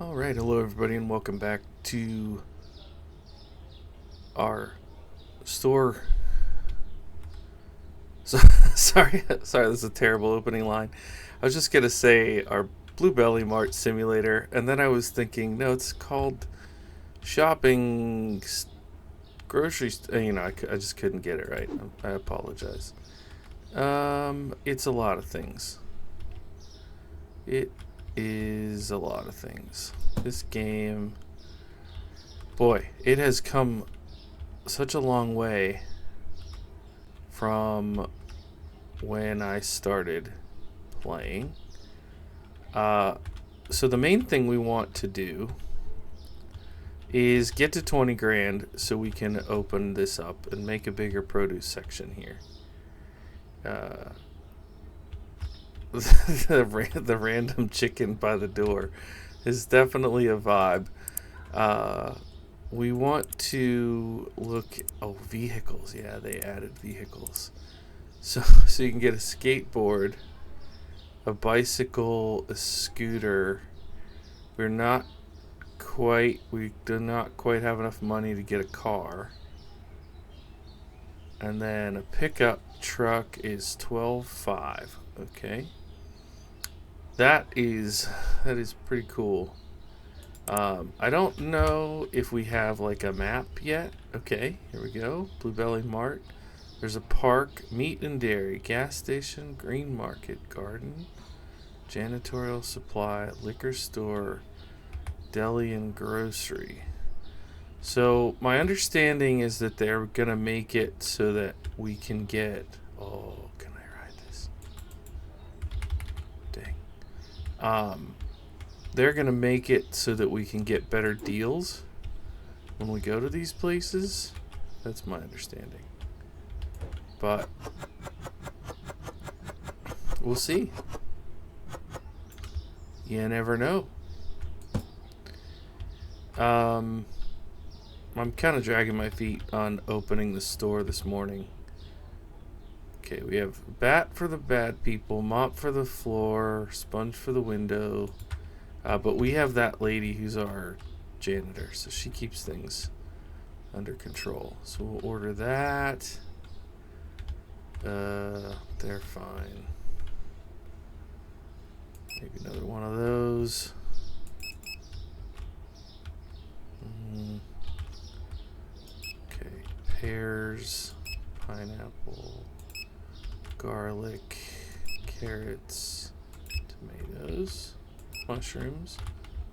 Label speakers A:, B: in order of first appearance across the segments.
A: All right, hello everybody, and welcome back to our store. So, sorry, this is a terrible opening line. I was just gonna say our Blue Belly Mart simulator, and then I was thinking, no, it's called shopping grocery. I just couldn't get it right. I apologize. It's a lot of things. It is a lot of things. This game, boy, it has come such a long way from when I started playing. So the main thing we want to do is get to 20 grand so we can open this up and make a bigger produce section here. The random chicken by the door is definitely a vibe. We want to look. Oh, vehicles. Yeah, they added vehicles. So you can get a skateboard, a bicycle, a scooter. We do not quite have enough money to get a car. And then a pickup truck is 12.5. Okay. That is pretty cool. I don't know if we have like a map yet. Okay, here we go. Blue Belly Mart. There's a park, meat and dairy, gas station, green market, garden, janitorial supply, liquor store, deli, and grocery. So my understanding is that they're gonna make it so that we can get. Oh, can I ride this? Dang. They're gonna make it so that we can get better deals when we go to these places. That's my understanding. But we'll see. You never know. I'm kind of dragging my feet on opening the store this morning. Okay, we have bat for the bad people, mop for the floor, sponge for the window. But we have that lady who's our janitor, so she keeps things under control. So we'll order that. They're fine. Maybe another one of those. Okay, pears, pineapple, garlic, carrots, tomatoes, mushrooms.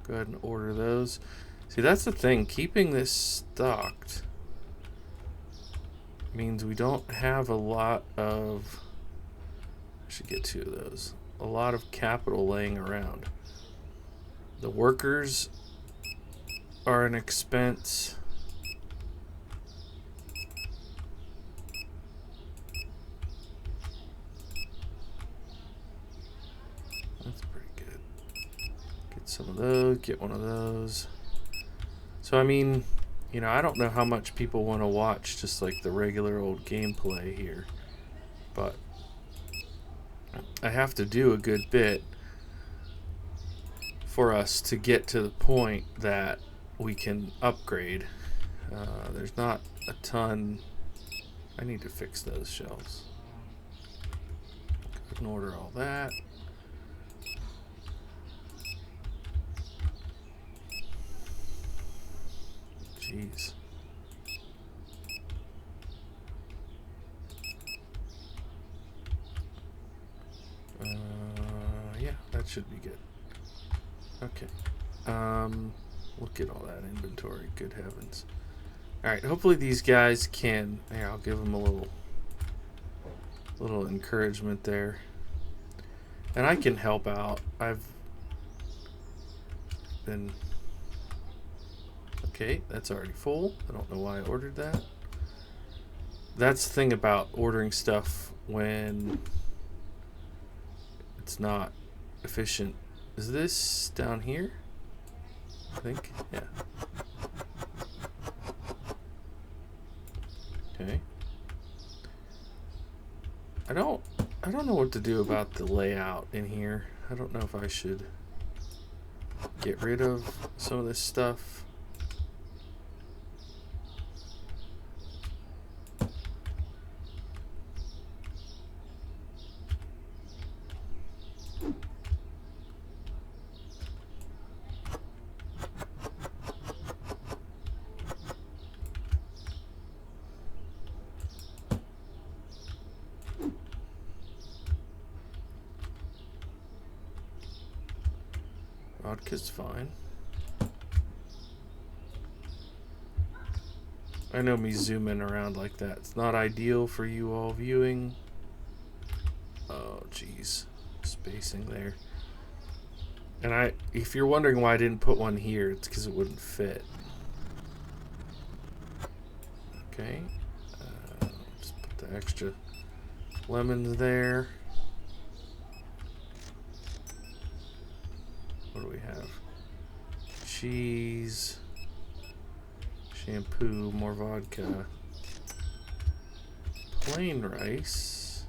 A: Go ahead and order those. See, that's the thing. Keeping this stocked means we don't have a lot of. I should get 2 of those. A lot of capital laying around. The workers are an expense. That's pretty good. Get some of those. Get one of those. So, I mean, I don't know how much people want to watch just like the regular old gameplay here. But I have to do a good bit for us to get to the point that we can upgrade. There's not a ton. I need to fix those shelves. I can order all that. Jeez. Yeah, that should be good. Okay. Look at all that inventory. Good heavens. Alright, hopefully these guys can. Here, I'll give them a little encouragement there. And I can help out. I've been. Okay, that's already full. I don't know why I ordered that. That's the thing about ordering stuff when it's not efficient. Is this down here? I think. Yeah. Okay. I don't know what to do about the layout in here. I don't know if I should get rid of some of this stuff. Vodka's fine. I know me zooming around like that. It's not ideal for you all viewing. Oh, jeez. Spacing there. And if you're wondering why I didn't put one here, it's because it wouldn't fit. Okay. Just put the extra lemons there. What do we have? Cheese, shampoo, more vodka, plain rice.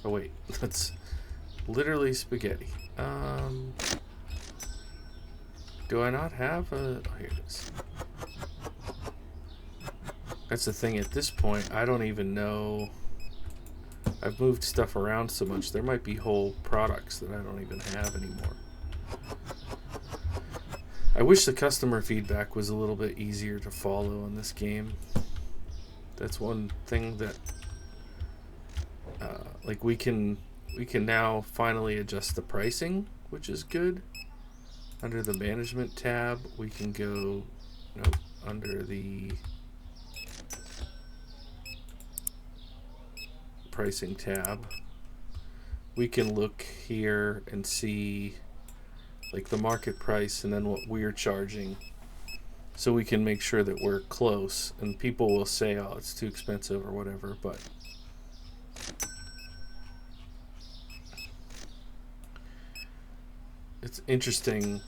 A: Oh wait, that's literally spaghetti. Do I not have a... Oh, here it is. That's the thing, at this point, I don't even know... I've moved stuff around so much, there might be whole products that I don't even have anymore. I wish the customer feedback was a little bit easier to follow in this game. That's one thing that, like we can now finally adjust the pricing, which is good. Under the management tab, we can go, nope, under the pricing tab, we can look here and see like the market price and then what we're charging, so we can make sure that we're close. And people will say, oh, it's too expensive or whatever, but it's interesting.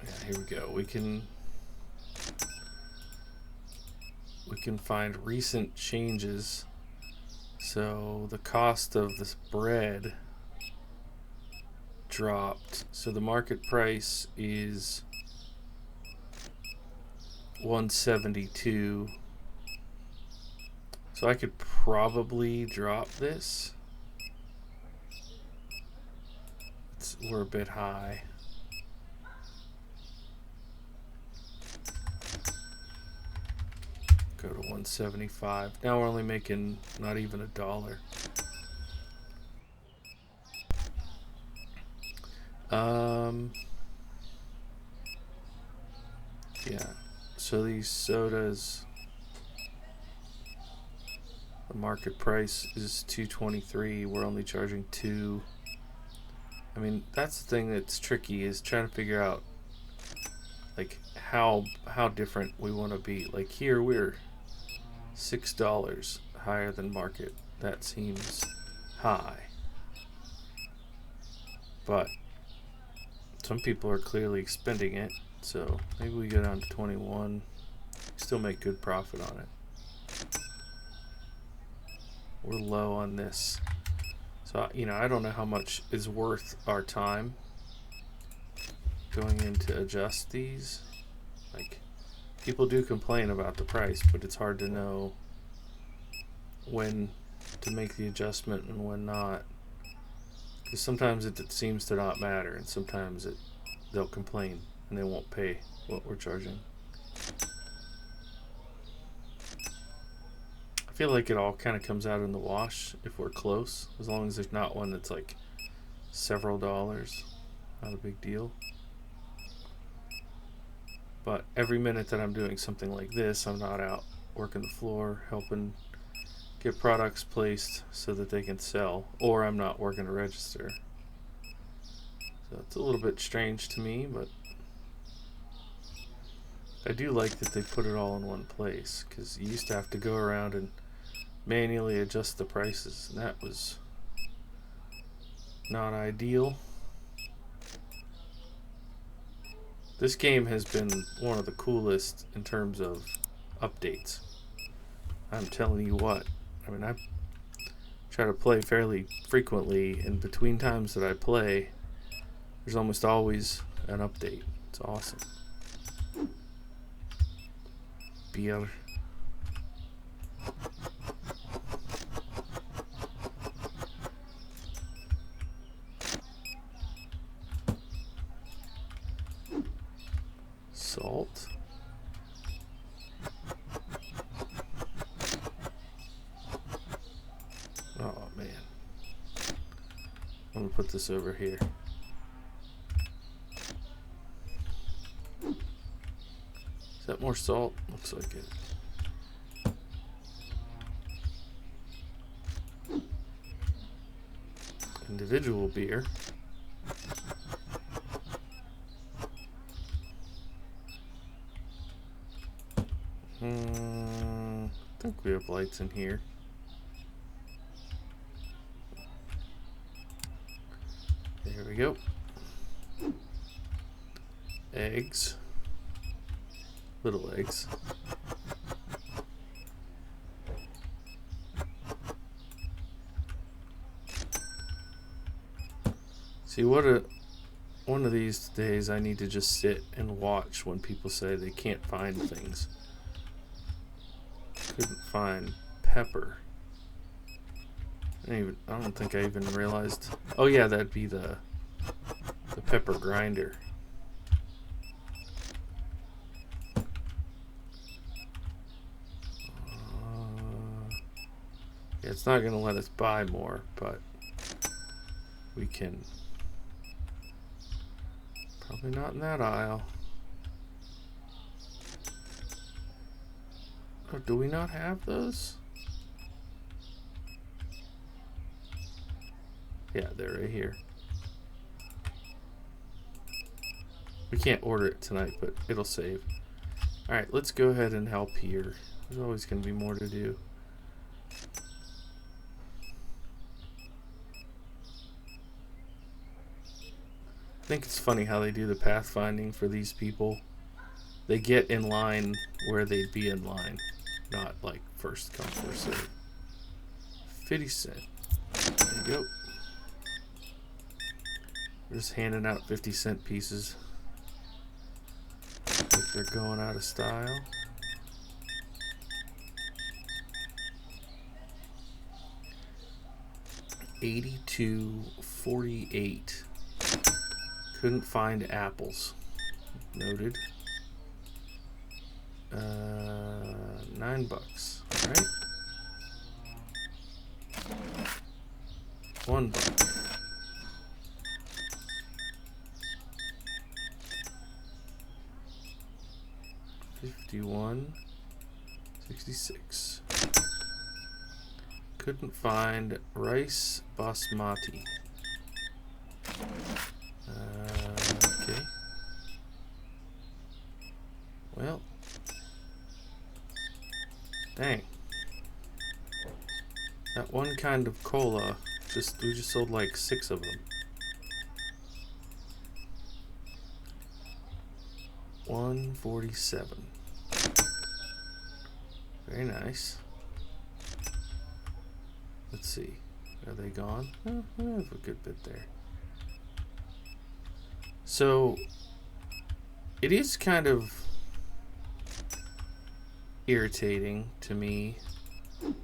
A: Yeah, here we go. We can find recent changes. So the cost of this bread dropped. So the market price is $172. So I could probably drop this. We're a bit high. Go to 175. Now we're only making not even $1. Yeah. So these sodas, the market price is $2.23. We're only charging $2. I mean, that's the thing that's tricky, is trying to figure out like how different we want to be. Like here we're $6 higher than market. That seems high, but some people are clearly spending it, so maybe we go down to 21. Still make good profit on it. We're low on this, so I don't know how much is worth our time going in to adjust these. Like, people do complain about the price, but it's hard to know when to make the adjustment and when not, because sometimes it seems to not matter, and sometimes they'll complain and they won't pay what we're charging. I feel like it all kind of comes out in the wash if we're close, as long as there's not one that's like several dollars. Not a big deal. But every minute that I'm doing something like this, I'm not out working the floor, helping get products placed so that they can sell, or I'm not working a register. So it's a little bit strange to me, but I do like that they put it all in one place, because you used to have to go around and manually adjust the prices, and that was not ideal. This game has been one of the coolest in terms of updates. I'm telling you what. I mean, I'm try to play fairly frequently, and between times that I play, there's almost always an update. It's awesome. Beer. Salt. Oh man. I'm gonna put this over here. Is that more salt? Looks like it. Individual beer. I think we have lights in here. There we go. Eggs. Little eggs. See, one of these days I need to just sit and watch when people say they can't find things. Couldn't find pepper. I don't think I even realized. Oh yeah, that'd be the pepper grinder. Yeah, it's not gonna let us buy more, but we can. Probably not in that aisle. Oh, do we not have those? Yeah, they're right here. We can't order it tonight, but it'll save. Alright, let's go ahead and help here. There's always going to be more to do. I think it's funny how they do the pathfinding for these people. They get in line where they'd be in line, not like first come, first serve. 50 cents. There you go. We're just handing out 50-cent pieces. If they're going out of style. $82.48. Couldn't find apples. Noted. $9. All right. $1. $51.66. Couldn't find rice basmati. Okay. Well. Dang. That one kind of cola, we just sold like 6 of them. $1.47. Very nice. Let's see. Are they gone? Oh, we have a good bit there. So, it is kind of irritating to me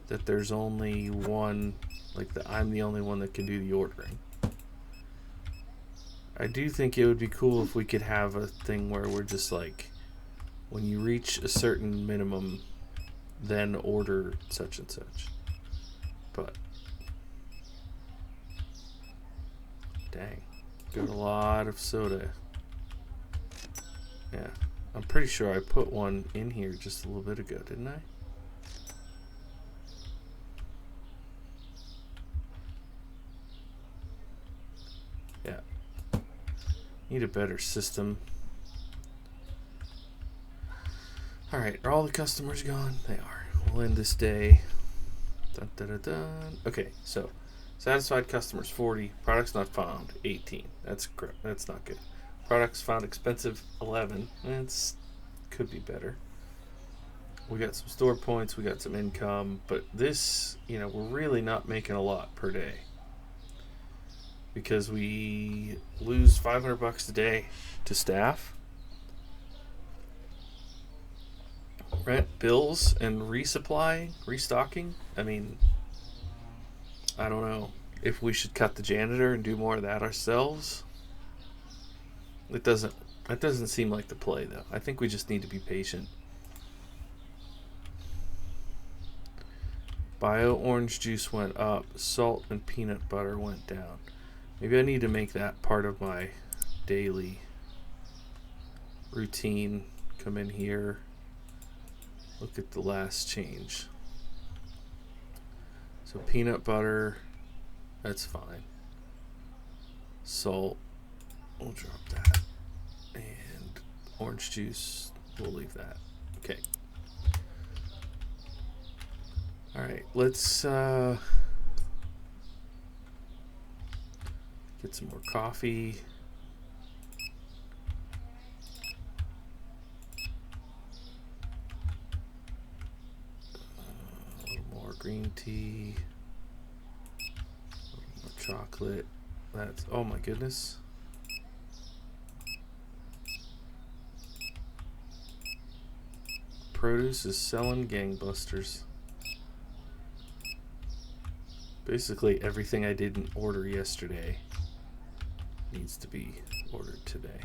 A: that there's only one, like I'm the only one that can do the ordering. I do think it would be cool if we could have a thing where we're just like, when you reach a certain minimum, then order such and such. But dang, got a lot of soda. Yeah, I'm pretty sure I put one in here just a little bit ago, didn't I? Yeah. Need a better system. Alright, are all the customers gone? They are. We'll end this day. Dun, dun, dun, dun. Okay, so satisfied customers 40, products not found 18. That's not good. Products found expensive 11. Could be better. We got some store points, we got some income, but this, we're really not making a lot per day because we lose $500 a day to staff, rent, bills, and restocking. I mean, I don't know if we should cut the janitor and do more of that ourselves. That doesn't seem like the play, though. I think we just need to be patient. Bio orange juice went up. Salt and peanut butter went down. Maybe I need to make that part of my daily routine. Come in here. Look at the last change. So peanut butter, that's fine. Salt, we'll drop that. And orange juice, we'll leave that. Okay. All right, let's get some more coffee. A little more green tea. A little more chocolate. That's, oh my goodness. Produce is selling gangbusters. Basically everything I didn't order yesterday needs to be ordered today.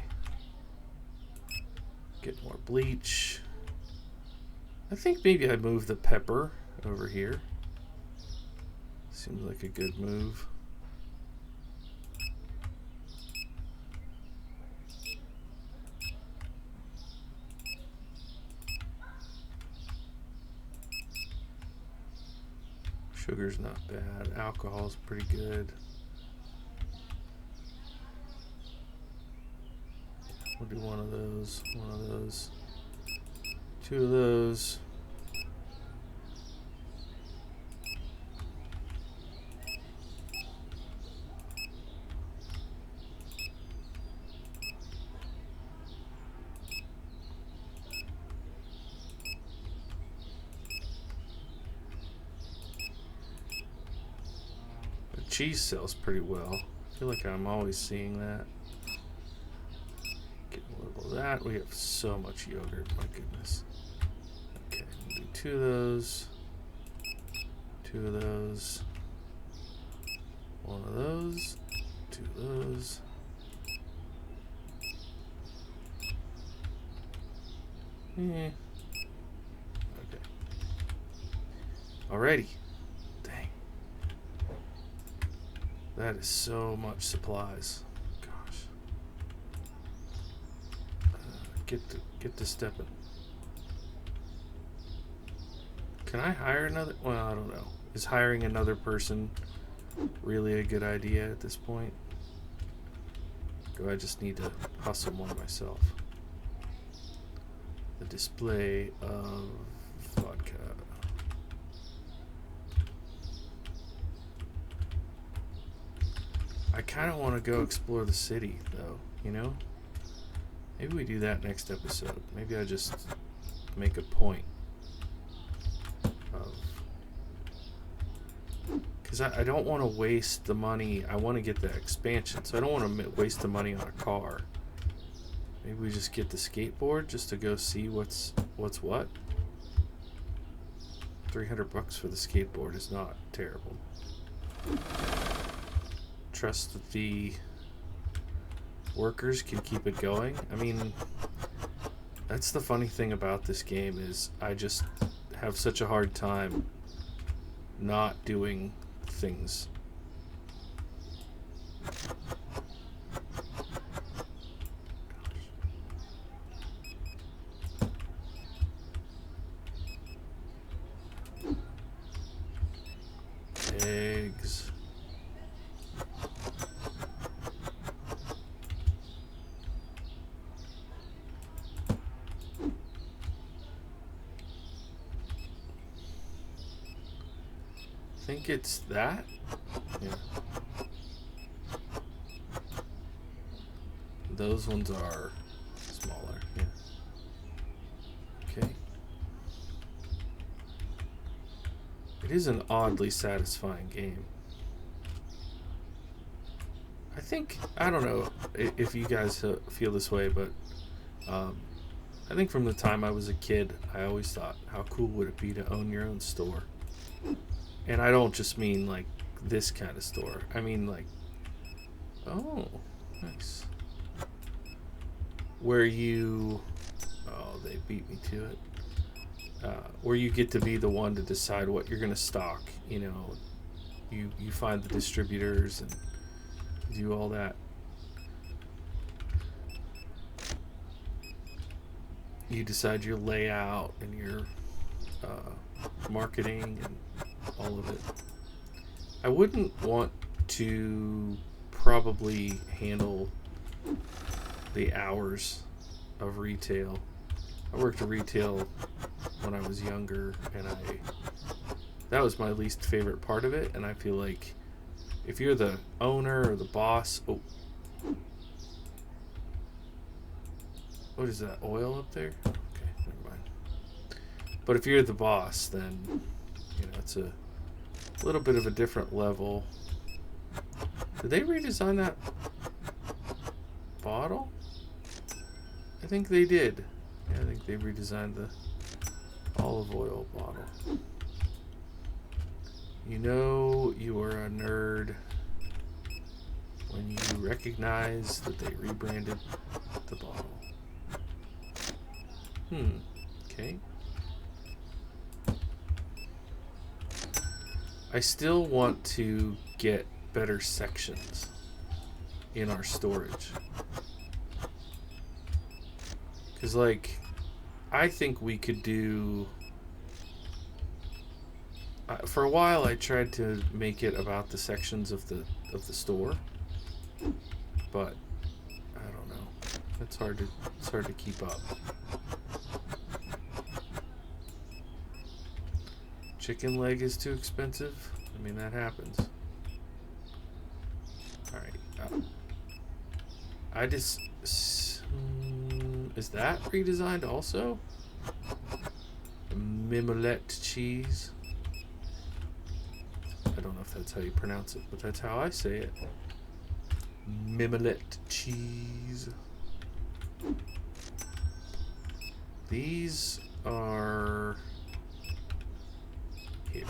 A: Get more bleach. I think maybe I move the pepper over here. Seems like a good move. Sugar's not bad. Alcohol's pretty good. We'll do one of those, two of those. Cheese sells pretty well. I feel like I'm always seeing that. Get a little of that. We have so much yogurt, my goodness. Okay, we'll do two of those, one of those, two of those. Okay. Alrighty. That is so much supplies. Gosh. Get to stepping. Can I hire another? Well, I don't know. Is hiring another person really a good idea at this point? Do I just need to hustle more myself? The display of vodka. I kind of want to go explore the city, though, Maybe we do that next episode. Maybe I just make a point of... Because I don't want to waste the money. I want to get the expansion, so I don't want to waste the money on a car. Maybe we just get the skateboard just to go see what's what. $300 for the skateboard is not terrible. Trust that the workers can keep it going. I mean, that's the funny thing about this game is I just have such a hard time not doing things. Eggs. I think it's that. Yeah. Those ones are smaller. Yeah. Okay. It is an oddly satisfying game. I think, I don't know if you guys feel this way, but I think from the time I was a kid, I always thought, how cool would it be to own your own store? And I don't just mean like this kind of store. I mean like, oh, nice. Where you, oh, they beat me to it. Where you get to be the one to decide what you're going to stock. You know, you find the distributors and do all that. You decide your layout and your marketing and all of it. I wouldn't want to probably handle the hours of retail. I worked retail when I was younger, and that was my least favorite part of it. And I feel like if you're the owner or the boss, oh, what is that, oil up there? Okay, never mind. But if you're the boss, then you know it's a little bit of a different level. Did they redesign that bottle? I think they did. Yeah, I think they redesigned the olive oil bottle. You know you are a nerd when you recognize that they rebranded the bottle. Okay. I still want to get better sections in our storage. Because, like, I think we could do... for a while, I tried to make it about the sections of the store. But, I don't know. It's hard to keep up. Chicken leg is too expensive? I mean, that happens. Alright. I just... is that redesigned also? Mimolette cheese. I don't know if that's how you pronounce it, but that's how I say it. Mimolette cheese. These are here.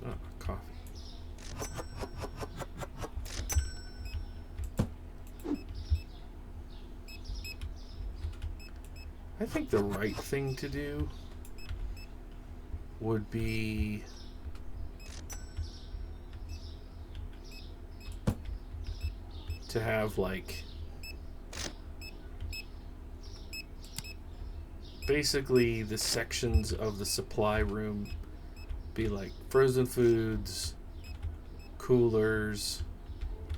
A: Oh, coffee. I think the right thing to do would be to have like basically the sections of the supply room be like frozen foods, coolers,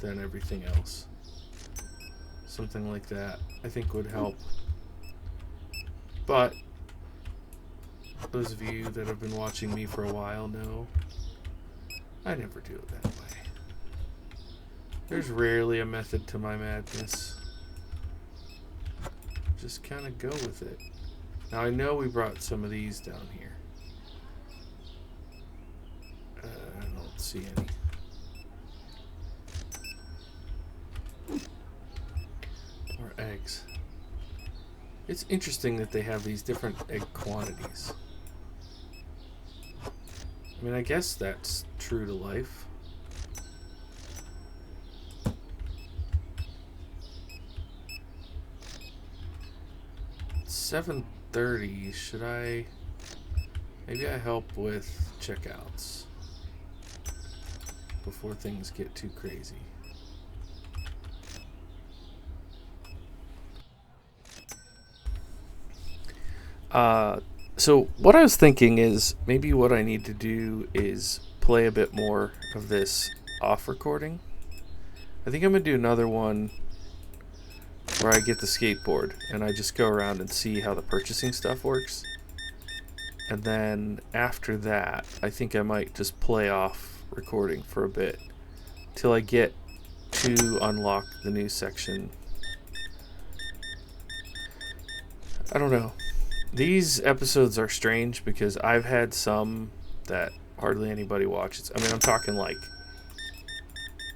A: then everything else. Something like that I think would help. But those of you that have been watching me for a while know I never do it that way. There's rarely a method to my madness. Just kind of go with it. Now I know we brought some of these down here. I don't see any. More eggs. It's interesting that they have these different egg quantities. I mean, I guess that's true to life. It's 7:30. Should I... maybe I help with checkouts before things get too crazy. So what I was thinking is maybe what I need to do is play a bit more of this off recording. I think I'm gonna do another one where I get the skateboard and I just go around and see how the purchasing stuff works. And then after that, I think I might just play off recording for a bit till I get to unlock the new section. I don't know. These episodes are strange because I've had some that hardly anybody watches. I mean, I'm talking like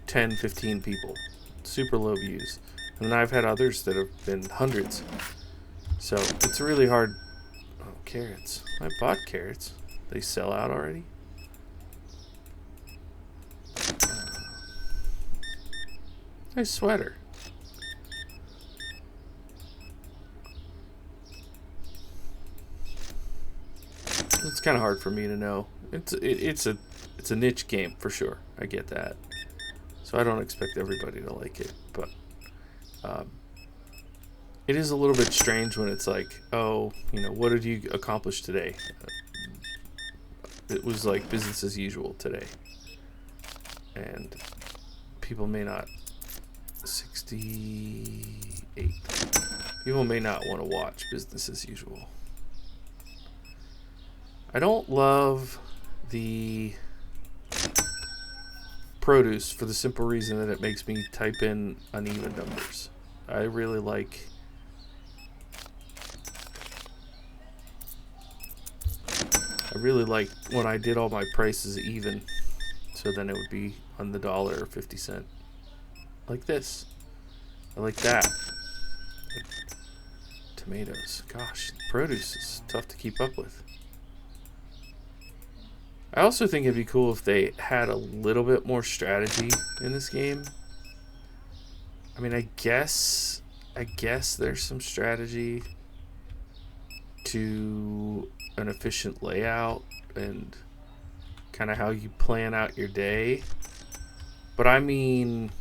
A: 10, 15 people. Super low views. And then I've had others that have been hundreds. So it's really hard. Oh, carrots. I bought carrots. They sell out already? Nice sweater. It's kind of hard for me to know. It's a niche game for sure. I get that. So I don't expect everybody to like it, but it is a little bit strange when it's like, oh, you know, what did you accomplish today? It was like business as usual today, and people may not. 68. People may not want to watch business as usual. I don't love the produce for the simple reason that it makes me type in uneven numbers. I really like when I did all my prices even, so then it would be on the dollar or 50 cent. Like this. I like that. Tomatoes. Gosh, produce is tough to keep up with. I also think it'd be cool if they had a little bit more strategy in this game. I mean, I guess there's some strategy to an efficient layout and kind of how you plan out your day. But I mean,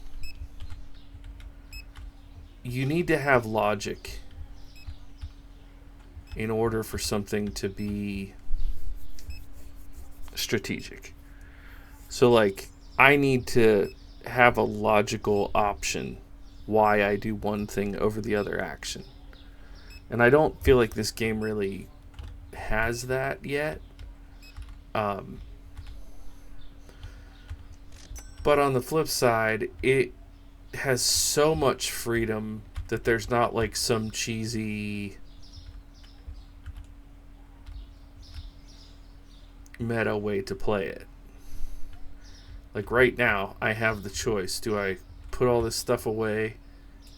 A: you need to have logic in order for something to be strategic. So, like, I need to have a logical option why I do one thing over the other action. And I don't feel like this game really has that yet. But on the flip side, it has so much freedom that there's not like some cheesy meta way to play it. Like right now, I have the choice. Do I put all this stuff away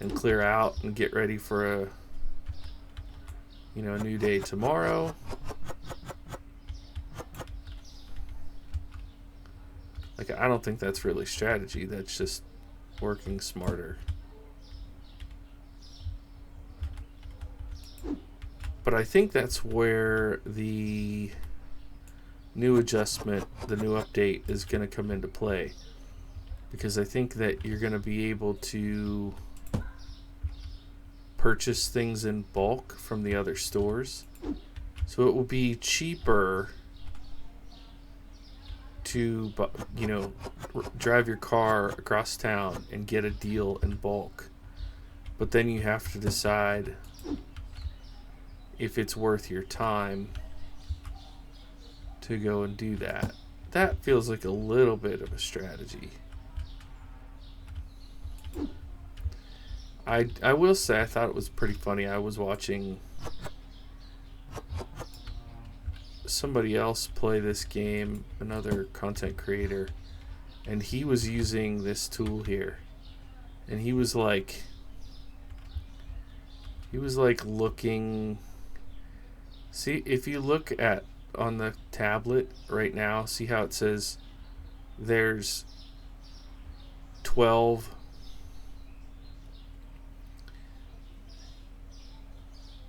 A: and clear out and get ready for a new day tomorrow? Like, I don't think that's really strategy. That's just working smarter. But I think that's where the new adjustment, the new update is going to come into play. Because I think that you're going to be able to purchase things in bulk from the other stores. So it will be cheaper to, drive your car across town and get a deal in bulk. But then you have to decide if it's worth your time to go and do that. That feels like a little bit of a strategy. I will say I thought it was pretty funny. I was watching somebody else play this game, another content creator, and he was using this tool here, and he was like looking. See, if you look at on the tablet right now, see how it says there's 12.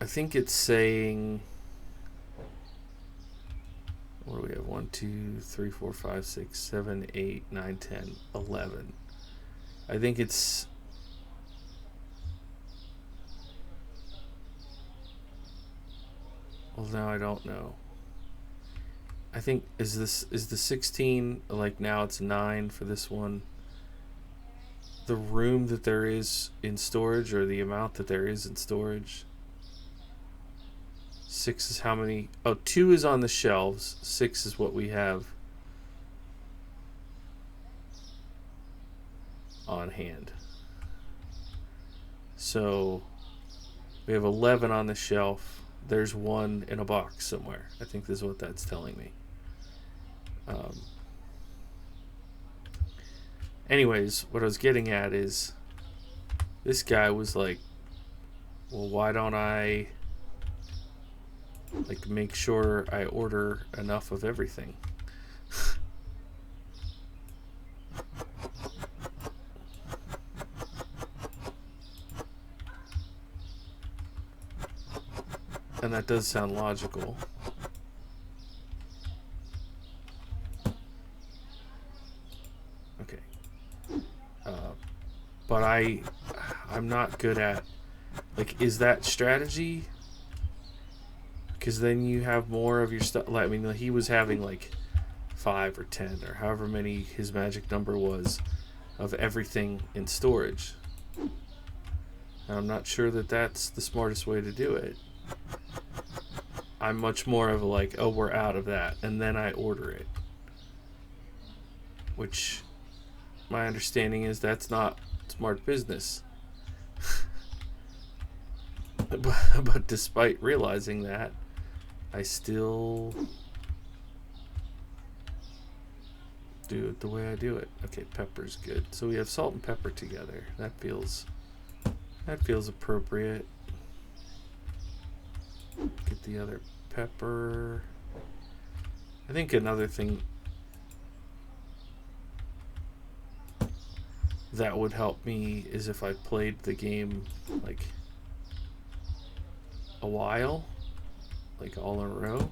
A: I think it's saying, what do we have? 1, 2, 3, 4, 5, 6, 7, 8, 9, 10, 11. I think it's, well, now I don't know. I think is the 16, like now it's 9 for this one. The room that there is in storage, or the amount that there is in storage. 6 is how many? Oh, 2 is on the shelves. 6 is what we have on hand. So we have 11 on the shelf. There's one in a box somewhere. I think this is what that's telling me. Anyways, what I was getting at is this guy was like, well, why don't I like make sure I order enough of everything? And that does sound logical. Okay. But I'm not good at, like, is that strategy? Because then you have more of your stuff. I mean, he was having like 5 or 10 or however many his magic number was of everything in storage. And I'm not sure that that's the smartest way to do it. I'm much more of a like, oh, we're out of that, and then I order it. Which my understanding is that's not smart business. But despite realizing that, I still do it the way I do it. Okay, pepper's good. So we have salt and pepper together. That feels appropriate. Get the other pepper. I think another thing that would help me is if I played the game like a while, like all in a row,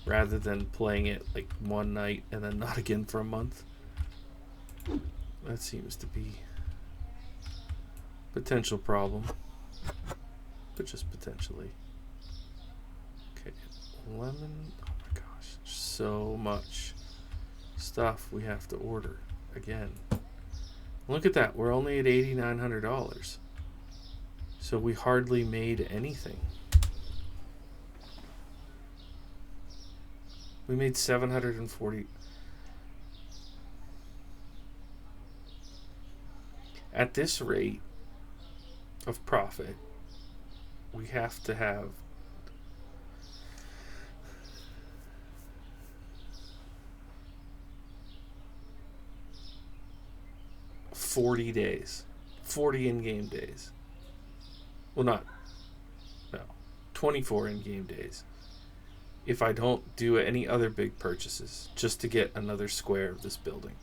A: rather than playing it like one night and then not again for a month. That seems to be a potential problem, but just potentially. Okay, lemon. Oh my gosh, so much stuff we have to order again. Look at that, we're only at $8,900. So we hardly made anything. We made 740. At this rate of profit, we have to have $40 days. 40 in-game days. Well, no. 24 in-game days. If I don't do any other big purchases, just to get another square of this building.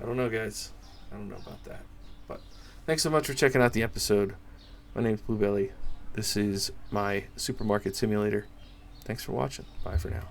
A: I don't know, guys. I don't know about that. But thanks so much for checking out the episode. My name's Bluebelly. This is my supermarket simulator. Thanks for watching. Bye for now.